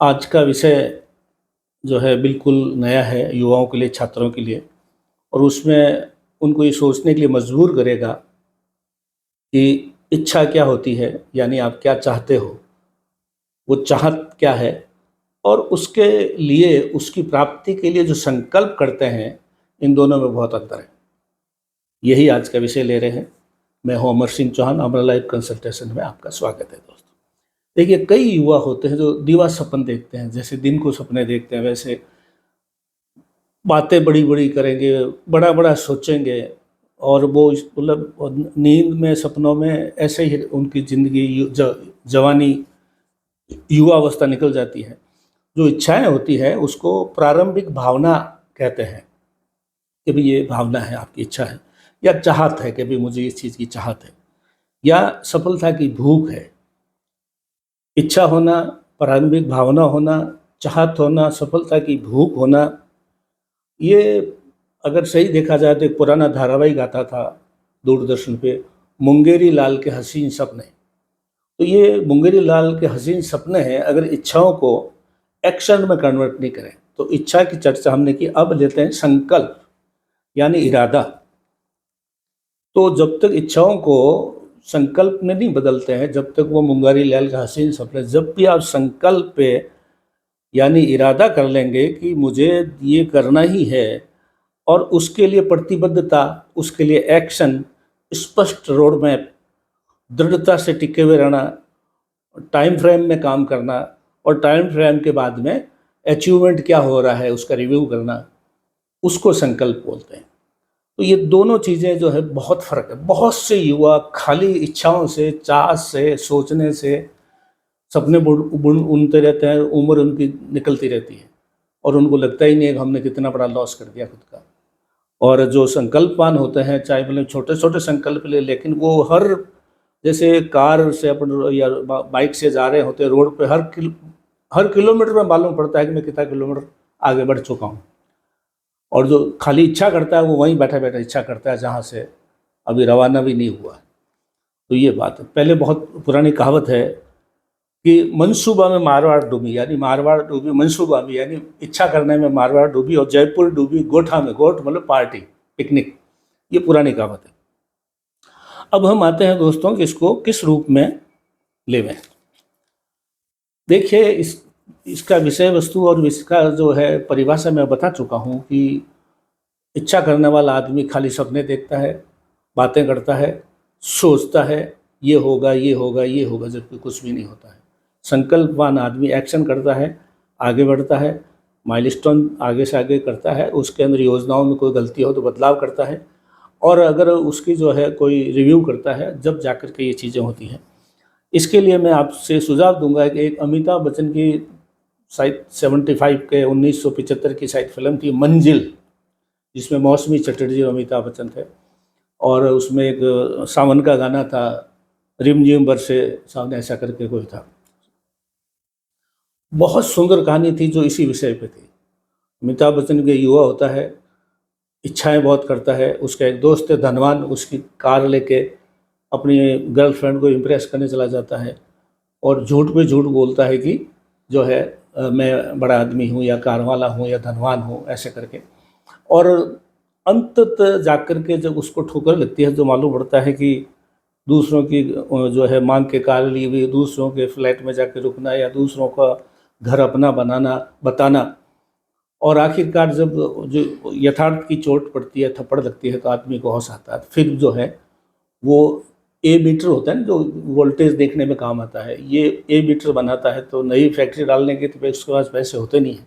आज का विषय जो है बिल्कुल नया है युवाओं के लिए, छात्रों के लिए और उसमें उनको ये सोचने के लिए मजबूर करेगा कि इच्छा क्या होती है, यानी आप क्या चाहते हो, वो चाहत क्या है और उसके लिए उसकी प्राप्ति के लिए जो संकल्प करते हैं, इन दोनों में बहुत अंतर है। यही आज का विषय ले रहे हैं। मैं हूँ अमर सिंह चौहान, अमर लाइफ कंसल्टेशन में आपका स्वागत है दोस्तों। देखिए, कई युवा होते हैं जो दिवा सपन देखते हैं, जैसे दिन को सपने देखते हैं वैसे बातें बड़ी-बड़ी करेंगे, बड़ा-बड़ा सोचेंगे और वो मतलब नींद में, सपनों में ऐसे ही उनकी ज़िंदगी जवानी, युवावस्था निकल जाती है। जो इच्छाएँ होती हैं, उसको प्रारंभिक भावना कहते हैं कि भई ये भावना है, आपकी इच्छा है या चाहत है कि भई मुझे इस चीज़ की चाहत है या सफलता की भूख है। इच्छा होना, प्रारंभिक भावना होना, चाहत होना, सफलता की भूख होना, ये अगर सही देखा जाए तो एक पुराना धारावाहिक आता था दूरदर्शन पे, मुंगेरी लाल के हसीन सपने। तो ये मुंगेरी लाल के हसीन सपने हैं, अगर इच्छाओं को एक्शन में कन्वर्ट नहीं करें। तो इच्छा की चर्चा हमने की, अब लेते हैं संकल्प यानी इरादा। तो जब तक इच्छाओं को संकल्प में नहीं बदलते हैं, जब तक वो मुंगेरी लाल का हसीन सपने, जब भी आप संकल्प पे यानी इरादा कर लेंगे कि मुझे ये करना ही है और उसके लिए प्रतिबद्धता, उसके लिए एक्शन, स्पष्ट रोड मैप, दृढ़ता से टिके हुए रहना, टाइम फ्रेम में काम करना और टाइम फ्रेम के बाद में अचीवमेंट क्या हो रहा है उसका रिव्यू करना, उसको संकल्प बोलते हैं। तो ये दोनों चीज़ें जो है बहुत फ़र्क है। बहुत से युवा खाली इच्छाओं से, चाह से, सोचने से सपने बुनते रहते हैं, उम्र उनकी निकलती रहती है और उनको लगता ही नहीं है कि हमने कितना बड़ा लॉस कर दिया खुद का। और जो संकल्पवान होते हैं, चाहे भले छोटे-छोटे संकल्प लें, लेकिन वो हर जैसे कार से अपन या बाइक से जा रहे होते हैं रोड पे, हर किलोमीटर में मालूम पड़ता है कि मैं कितना किलोमीटर आगे बढ़ चुका हूँ। और जो खाली इच्छा करता है वो वहीं बैठा-बैठा इच्छा करता है जहाँ से अभी रवाना भी नहीं हुआ। तो ये बात है। पहले बहुत पुरानी कहावत है कि मनसूबा में मारवाड़ डूबी, यानी मारवाड़ डूबी मनसूबा में, यानी इच्छा करने में मारवाड़ डूबी और जयपुर डूबी गोठा में। गोठ मतलब पार्टी, पिकनिक। ये पुरानी कहावत है। अब हम आते हैं दोस्तों कि इसको किस रूप में लेवें। देखिए, इसका विषय वस्तु और इसका जो है परिभाषा मैं बता चुका हूँ कि इच्छा करने वाला आदमी खाली सपने देखता है, बातें करता है, सोचता है, ये होगा, ये होगा, ये होगा, जबकि कुछ भी नहीं होता है। संकल्पवान आदमी एक्शन करता है, आगे बढ़ता है, माइलस्टोन आगे से आगे करता है, उसके अंदर योजनाओं में कोई गलती हो तो बदलाव करता है और अगर उसकी जो है कोई रिव्यू करता है, जब जाकर के ये चीज़ें होती हैं। इसके लिए मैं आपसे सुझाव दूँगा कि एक अमिताभ बच्चन की शायद 75 के 1975 की शायद फ़िल्म थी मंजिल, जिसमें मौसमी चटर्जी और अमिताभ बच्चन थे और उसमें एक सावन का गाना था, रिमझिम बरसे सावन, ऐसा करके कोई था। बहुत सुंदर कहानी थी जो इसी विषय पे थी। अमिताभ बच्चन के युवा होता है, इच्छाएँ बहुत करता है, उसका एक दोस्त है धनवान, उसकी कार लेके अपनी गर्लफ्रेंड को इम्प्रेस करने चला जाता है और झूठ पे झूठ बोलता है कि जो है मैं बड़ा आदमी हूँ या कार वाला हूँ या धनवान हूँ, ऐसे करके। और अंततः जाकर के जब उसको ठोकर लगती है तो मालूम पड़ता है कि दूसरों की जो है मांग के कारण लिए हुए दूसरों के फ्लैट में जाके रुकना या दूसरों का घर अपना बनाना बताना और आखिरकार जब जो यथार्थ की चोट पड़ती है, थप्पड़ लगती है, तो आदमी को होश आता है। फिर जो है वो ए मीटर होता है ना, जो वोल्टेज देखने में काम आता है, ये ए मीटर बनाता है। तो नई फैक्ट्री डालने के तो उसके पास पैसे होते नहीं हैं,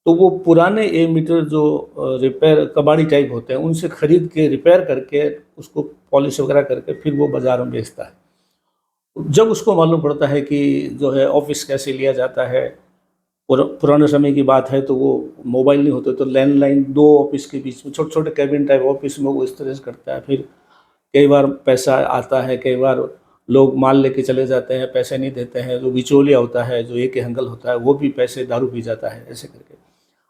तो वो पुराने ए मीटर जो रिपेयर कबाड़ी टाइप होते हैं, उनसे खरीद के रिपेयर करके उसको पॉलिश वगैरह करके फिर वो बाज़ार में बेचता है। जब उसको मालूम पड़ता है कि जो है ऑफ़िस कैसे लिया जाता है, पुराने समय की बात है तो वो मोबाइल नहीं होते, तो लैंडलाइन 2 ऑफ़िस के बीच में छोटे-छोटे केबिन टाइप ऑफ़िस में वो इस तरह से करता है। फिर कई बार पैसा आता है, कई बार लोग माल लेके चले जाते हैं, पैसे नहीं देते हैं। जो बिचौलिया होता है, जो एक हंगल होता है, वो भी पैसे दारू पी जाता है, ऐसे करके।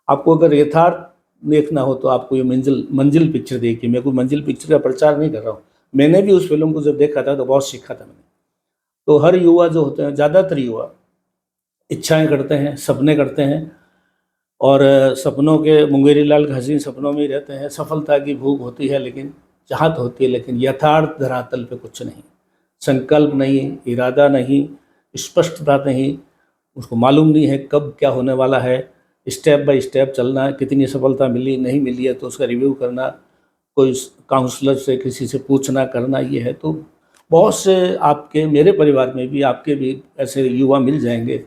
आपको अगर यथार्थ देखना हो तो आपको ये मंजिल मंजिल पिक्चर देखिए। मैं कोई मंजिल पिक्चर का प्रचार नहीं कर रहा हूँ। मैंने भी उस फ़िल्म को जब देखा था तो बहुत सीखा था मैंने। तो हर युवा जो होते हैं, ज़्यादातर युवा इच्छाएं करते हैं, सपने करते हैं और सपनों के मुंगेरी लाल हसीन सपनों में ही रहते हैं। सफलता की भूख होती है लेकिन चाहत होती है, लेकिन यथार्थ धरातल पे कुछ नहीं, संकल्प नहीं, इरादा नहीं, स्पष्टता नहीं, उसको मालूम नहीं है कब क्या होने वाला है। स्टेप बाय स्टेप चलना, कितनी सफलता मिली नहीं मिली है तो उसका रिव्यू करना, कोई काउंसलर से किसी से पूछना करना, ये है। तो बहुत से आपके, मेरे परिवार में भी, आपके भी ऐसे युवा मिल जाएंगे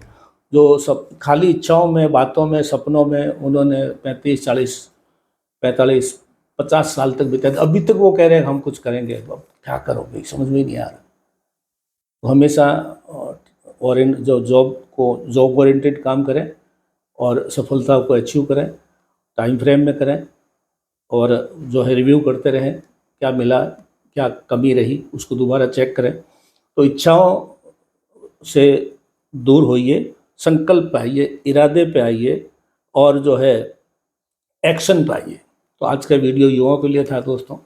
जो सब खाली इच्छाओं में, बातों में, सपनों में उन्होंने 35, 40, 45, 50 साल तक बिता दिए। अभी तक वो कह रहे हैं हम कुछ करेंगे, अब क्या करोगे समझ में ही नहीं आ रहा। तो हमेशा और इन जो जॉब ओरिएंटेड काम करें और सफलता को अचीव करें, टाइम फ्रेम में करें और जो है रिव्यू करते रहें, क्या मिला, क्या कमी रही, उसको दोबारा चेक करें। तो इच्छाओं से दूर होइए, संकल्प पे आइए, इरादे पे आइए और जो है एक्शन पे आइए। तो आज का वीडियो युवाओं के लिए था दोस्तों।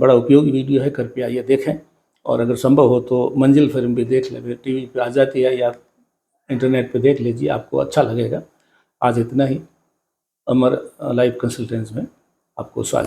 बड़ा उपयोगी वीडियो है, कृपया ये देखें और अगर संभव हो तो मंजिल फिल्म भी देख लें, टीवी पे आ जाती है या इंटरनेट पे देख लीजिए, आपको अच्छा लगेगा। आज इतना ही। अमर लाइफ कंसल्टेंस में आपको स्वागत।